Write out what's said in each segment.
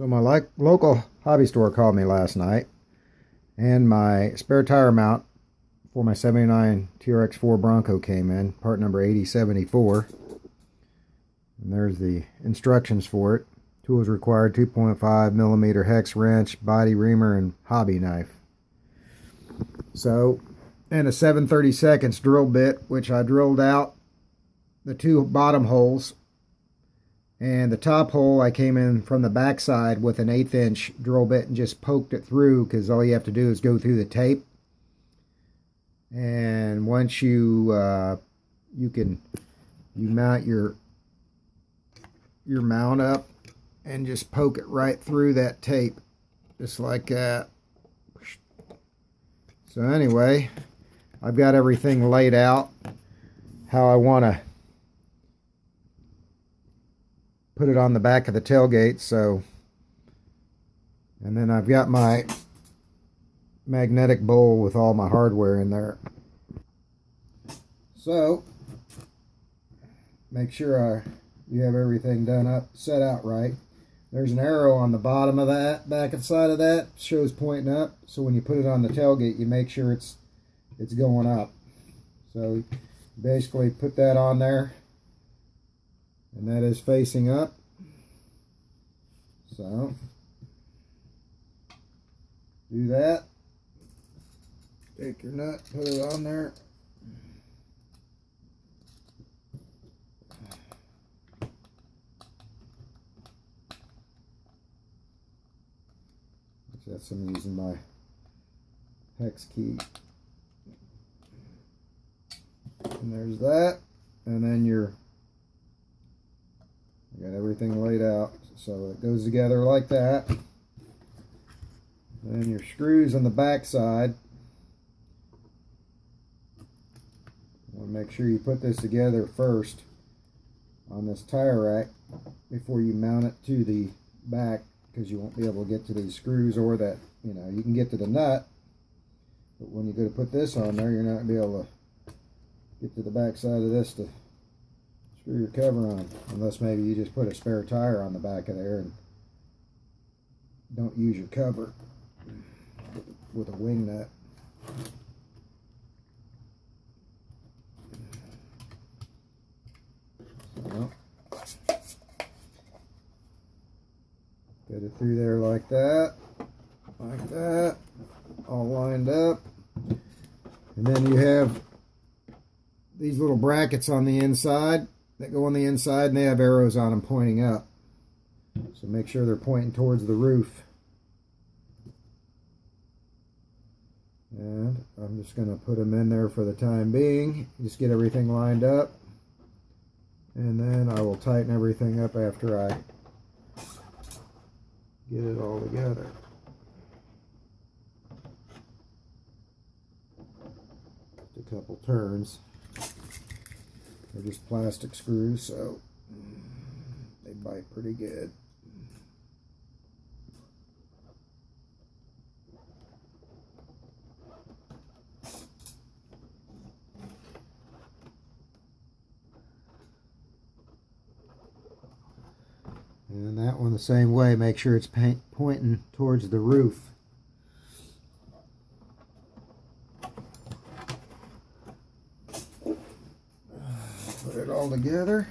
So my local hobby store called me last night, and my spare tire mount for my 79 TRX4 Bronco came in, part number 8074. And there's the instructions for it. Tools required: 2.5 millimeter hex wrench, body reamer, and hobby knife. So, and a 7/32 drill bit, which I drilled out the two bottom holes. And the top hole I came in from the back side with an 1/8 inch drill bit and just poked it through, because all you have to do is go through the tape. And once you mount your mount up and just poke it right through that tape, just like that. So anyway, I've got everything laid out how I want to put it on the back of the tailgate. So, and then I've got my magnetic bowl with all my hardware in there. So make sure you have everything done up, set out right. There's an arrow on the bottom of that, back side of that, shows pointing up. So when you put it on the tailgate, you make sure it's going up. So basically put that on there, and that is facing up. So do that. Take your nut, put it on there. That's, I'm using my hex key. And there's that. And then I got everything laid out. So it goes together like that. And then your screws on the back side. You want to make sure you put this together first on this tire rack before you mount it to the back, because you won't be able to get to these screws, or that, you can get to the nut, but when you go to put this on there, you're not going to be able to get to the back side of this to screw your cover on, unless maybe you just put a spare tire on the back of there and don't use your cover with a wing nut. So, get it through there like that, all lined up. And then you have these little brackets on the inside that go on the inside, and they have arrows on them pointing up. So make sure they're pointing towards the roof. And I'm just going to put them in there for the time being. Just get everything lined up. And then I will tighten everything up after I get it all together. Just a couple turns. They're just plastic screws, so they bite pretty good. And that one the same way. Make sure it's pointing towards the roof. Put it all together.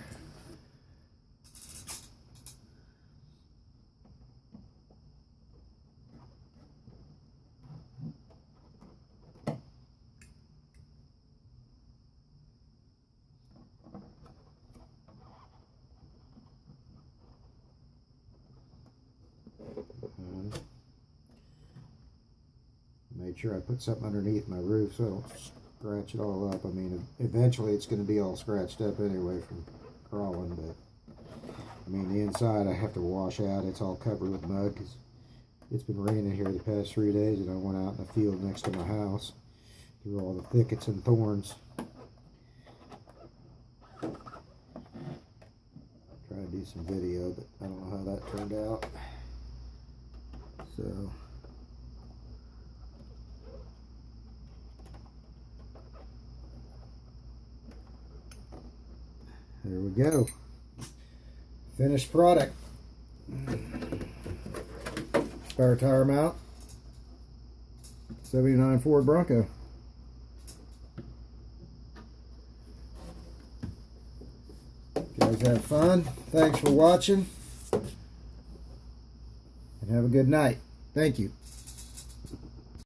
Made sure I put something underneath my roof so I don't scratch it all up. I mean, eventually it's going to be all scratched up anyway from crawling, but I mean, the inside I have to wash out. It's all covered with mud because it's been raining here the past 3 days, and I went out in the field next to my house through all the thickets and thorns. Try to do some video, but I don't know how that turned out. So there we go. Finished product. spare tire mount. 79 Ford Bronco. Guys have fun. Thanks for watching. And have a good night. Thank you.